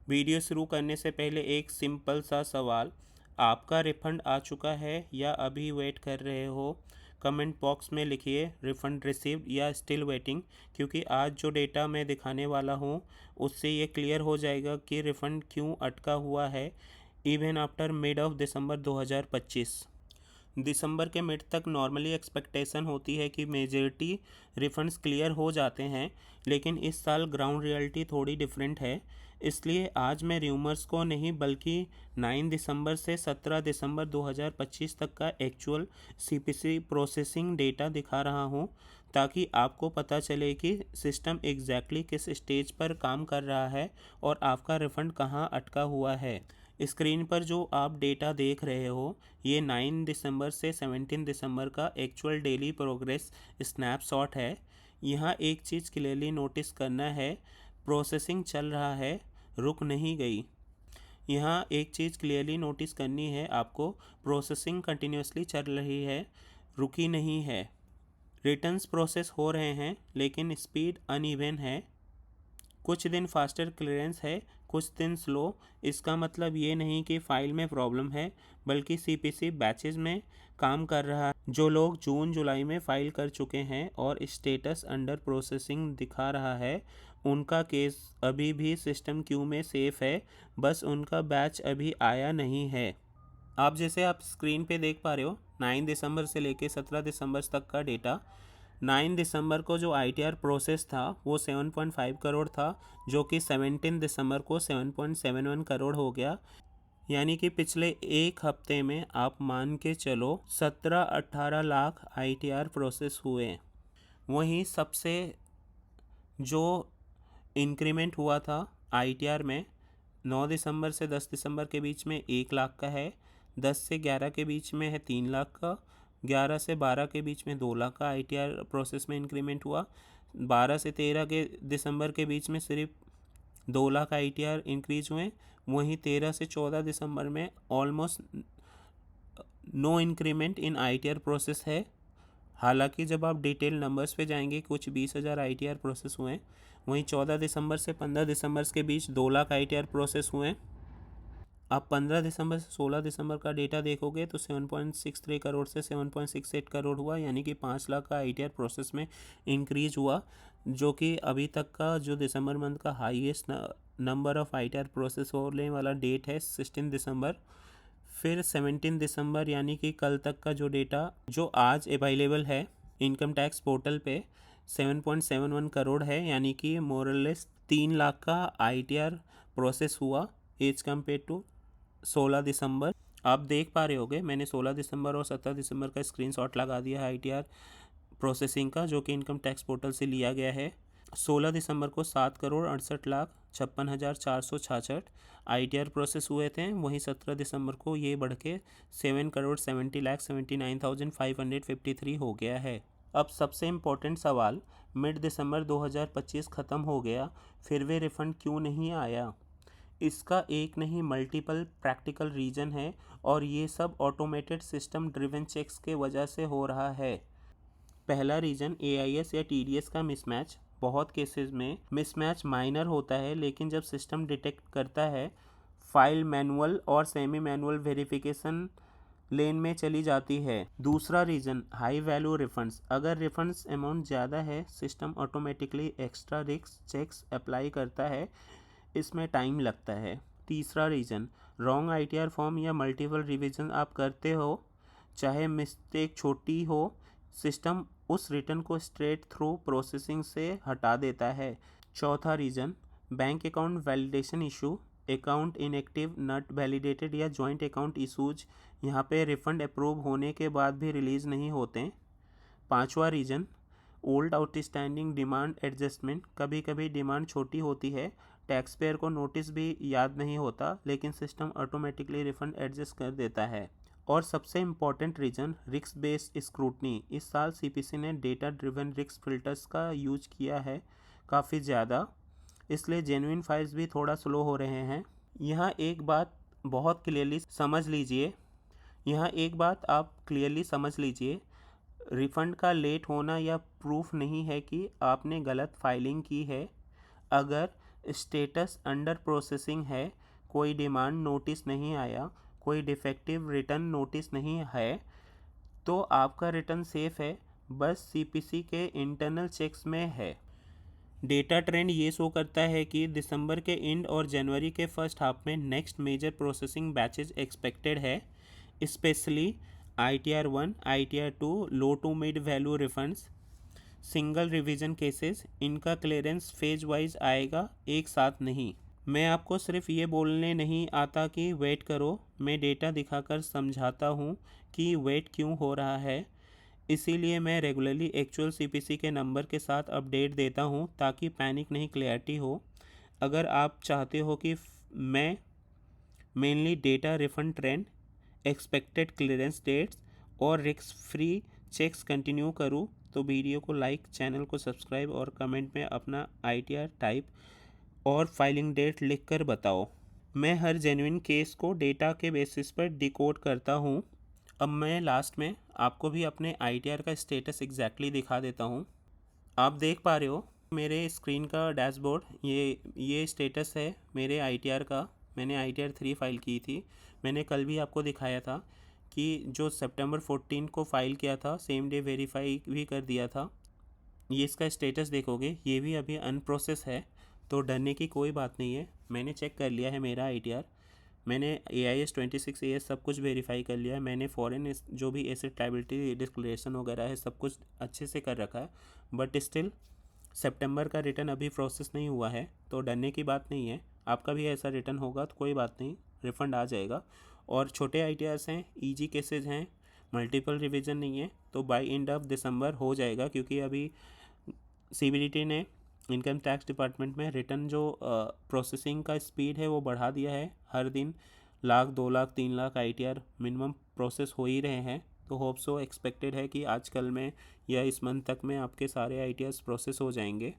Video शुरू करने से पहले एक सिंपल सा सवाल, आपका रिफंड आ चुका है या अभी वेट कर रहे हो? कमेंट बॉक्स में लिखिए रिफ़ंड रिसीव्ड या स्टिल वेटिंग, क्योंकि आज जो डेटा मैं दिखाने वाला हूँ उससे ये क्लियर हो जाएगा कि रिफ़ंड क्यों अटका हुआ है even after mid of December 2025। दिसंबर के मिड तक नॉर्मली एक्सपेक्टेशन होती है कि मेजॉरिटी रिफंड्स क्लियर हो जाते हैं, लेकिन इस साल ग्राउंड रियलिटी थोड़ी डिफरेंट है। इसलिए आज मैं र्यूमर्स को नहीं बल्कि 9 दिसंबर से 17 दिसंबर 2025 तक का एक्चुअल सीपीसी प्रोसेसिंग डेटा दिखा रहा हूँ, ताकि आपको पता चले कि सिस्टम एग्जैक्टली किस स्टेज पर काम कर रहा है और आपका रिफ़ंड कहाँ अटका हुआ है। स्क्रीन पर जो आप डेटा देख रहे हो ये 9 दिसंबर से 17 दिसंबर का एक्चुअल डेली प्रोग्रेस स्नैपशॉट है। यहाँ एक चीज़ क्लियरली नोटिस करना है, प्रोसेसिंग चल रहा है, रुक नहीं गई। यहाँ एक चीज़ क्लियरली नोटिस करनी है आपको, प्रोसेसिंग कंटिन्यूसली चल रही है, रुकी नहीं है। रिटर्न्स प्रोसेस हो रहे हैं लेकिन स्पीड अनइवन है। कुछ दिन फास्टर क्लियरेंस है, कुछ दिन स्लो। इसका मतलब ये नहीं कि फ़ाइल में प्रॉब्लम है, बल्कि सीपीसी बैचेज में काम कर रहा है। जो लोग जून जुलाई में फ़ाइल कर चुके हैं और स्टेटस अंडर प्रोसेसिंग दिखा रहा है, उनका केस अभी भी सिस्टम क्यू में सेफ़ है, बस उनका बैच अभी आया नहीं है। आप स्क्रीन पे देख पा रहे हो 9 दिसंबर से लेके 17 दिसंबर तक का डेटा। 9 दिसंबर को जो आईटीआर प्रोसेस था वो 7.5 करोड़ था, जो कि 17 दिसंबर को 7.71 करोड़ हो गया। यानी कि पिछले एक हफ्ते में आप मान के चलो 17-18 लाख आईटीआर प्रोसेस हुए। वहीं सबसे जो इंक्रीमेंट हुआ था आईटीआर में 9 दिसंबर से 10 दिसंबर के बीच में 1 लाख का है, 10 से 11 के बीच में है 3 लाख का, 11 से 12 के बीच में 2 लाख का आईटीआर प्रोसेस में इंक्रीमेंट हुआ, 12 से 13 के दिसंबर के बीच में सिर्फ 2 लाख आईटीआर इंक्रीज हुए। वहीं 13 से 14 दिसंबर में almost no increment in ITR process है। हालांकि जब आप डिटेल नंबर्स पे जाएंगे कुछ 20,000 आईटीआर प्रोसेस हुए हैं। वहीं 14 दिसंबर से 15 दिसंबर के बीच 2 लाख आईटीआर प्रोसेस हुए हैं। आप 15 दिसंबर से 16 दिसंबर का डेटा देखोगे तो 7.63 करोड़ से 7.68 करोड़ हुआ, यानी कि 5 लाख का आईटीआर प्रोसेस में इंक्रीज हुआ, जो कि अभी तक का जो दिसंबर मंथ का highest number of ITR process होने वाला डेट है 16 दिसंबर। फिर 17 दिसंबर यानी कि कल तक का जो डेटा जो आज अवेलेबल है इनकम टैक्स पोर्टल पे 7.71 करोड़ है, यानी कि मोरलेस 3 लाख का आईटीआर प्रोसेस हुआ एज कम्पेयर टू 16 दिसंबर। आप देख पा रहे होगे मैंने 16 दिसंबर और 17 दिसंबर का स्क्रीनशॉट लगा दिया है आईटीआर प्रोसेसिंग का, जो कि इनकम टैक्स पोर्टल से लिया गया है। 16 दिसंबर को 7,68,56,466 आईटीआर प्रोसेस हुए थे। वहीं 17 दिसंबर को ये बढ़ के 7,70,79,553 हो गया है। अब सबसे इम्पोर्टेंट सवाल, मिड दिसंबर 2025 ख़त्म हो गया, फिर वे रिफ़ंड क्यों नहीं आया? इसका एक नहीं मल्टीपल प्रैक्टिकल रीज़न है, और ये सब ऑटोमेटेड सिस्टम ड्रिवन चेक्स के वजह से हो रहा है। पहला रीज़न एआईएस या टीडीएस का मिसमैच। बहुत केसेस में मिसमैच माइनर होता है, लेकिन जब सिस्टम डिटेक्ट करता है फाइल मैनुअल और सेमी मैनुअल वेरिफिकेशन लेन में चली जाती है। दूसरा रीज़न हाई वैल्यू रिफंड्स। अगर रिफंड्स अमाउंट ज़्यादा है system automatically extra risk checks apply करता है, इसमें टाइम लगता है। तीसरा रीज़न रॉन्ग आईटीआर फॉर्म या मल्टीपल रिवीजन आप करते हो, चाहे मिस्टेक छोटी हो, सिस्टम उस रिटर्न को स्ट्रेट थ्रू प्रोसेसिंग से हटा देता है। चौथा reason bank account validation issue, account inactive, not validated या जॉइंट अकाउंट इशूज, यहाँ पे रिफ़ंड अप्रूव होने के बाद भी रिलीज़ नहीं होते। पांचवा reason old outstanding demand adjustment. कभी कभी डिमांड छोटी होती है, टैक्स पेयर को नोटिस भी याद नहीं होता, लेकिन सिस्टम ऑटोमेटिकली रिफंड एडजस्ट कर देता है। और सबसे important reason risk based scrutiny. इस साल सीपीसी ने डेटा ड्रिवन रिस्क फिल्टर्स का यूज किया है काफ़ी ज़्यादा, इसलिए जेन्युइन फाइल्स भी थोड़ा स्लो हो रहे हैं। यहाँ एक बात बहुत क्लियरली समझ लीजिए, यहाँ एक बात आप क्लियरली समझ लीजिए, रिफ़ंड का लेट होना या प्रूफ नहीं है कि आपने गलत फाइलिंग की है। अगर स्टेटस अंडर प्रोसेसिंग है, कोई डिमांड नोटिस नहीं आया, कोई डिफेक्टिव रिटर्न नोटिस नहीं है, तो आपका रिटर्न सेफ है, बस सीपीसी के इंटरनल चेक्स में है। डेटा ट्रेंड ये शो करता है कि दिसंबर के एंड और जनवरी के फर्स्ट हाफ में next major processing batches expected है, specially ITR 1, ITR 2 low to mid value refunds, single revision cases. इनका क्लियरेंस फेज वाइज आएगा, एक साथ नहीं। मैं आपको सिर्फ ये बोलने नहीं आता कि वेट करो, मैं डेटा दिखाकर समझाता हूँ कि वेट क्यों हो रहा है। इसीलिए मैं रेगुलरली एक्चुअल सीपीसी के नंबर के साथ अपडेट देता हूँ ताकि पैनिक नहीं, क्लैरिटी हो। अगर आप चाहते हो कि मैं mainly data refund trend, expected clearance dates और रिस्क फ्री चेक्स कंटिन्यू करूँ तो वीडियो को लाइक, चैनल को सब्सक्राइब और कमेंट में अपना ITR टाइप और फाइलिंग डेट लिखकर बताओ। मैं हर जेन्युइन केस को डेटा के बेसिस पर डिकोड करता हूँ। अब मैं लास्ट में आपको भी अपने ITR का स्टेटस एग्जैक्टली दिखा देता हूँ। आप देख पा रहे हो मेरे स्क्रीन का डैशबोर्ड, ये स्टेटस है मेरे ITR का। मैंने ITR 3 फाइल की थी। मैंने कल भी आपको दिखाया था कि जो सितंबर 14 को फाइल किया था, सेम डे वेरीफाई भी कर दिया था। ये इसका स्टेटस देखोगे, ये भी अभी अनप्रोसेस है, तो डरने की कोई बात नहीं है। मैंने चेक कर लिया है मेरा ITR, मैंने AIS 26AS सब कुछ वेरीफाई कर लिया है। मैंने फॉरेन जो भी एसेट लायबिलिटी डिक्लेरेशन वगैरह है सब कुछ अच्छे से कर रखा है, बट स्टिल सितंबर का रिटर्न अभी प्रोसेस नहीं हुआ है, तो डरने की बात नहीं है। आपका भी ऐसा रिटर्न होगा तो कोई बात नहीं, रिफ़ंड आ जाएगा। और छोटे ITRs हैं, ईजी केसेज हैं, मल्टीपल रिवीजन नहीं है, तो बाय एंड ऑफ दिसंबर हो जाएगा, क्योंकि अभी CBDT ने, इनकम टैक्स डिपार्टमेंट में, रिटर्न जो प्रोसेसिंग का स्पीड है वो बढ़ा दिया है। हर दिन 1,00,000, 2,00,000, 3,00,000 ITR मिनिमम प्रोसेस हो ही रहे हैं। तो होप सो एक्सपेक्टेड है कि आजकल में या इस मंथ तक में आपके सारे ITRs प्रोसेस हो जाएंगे।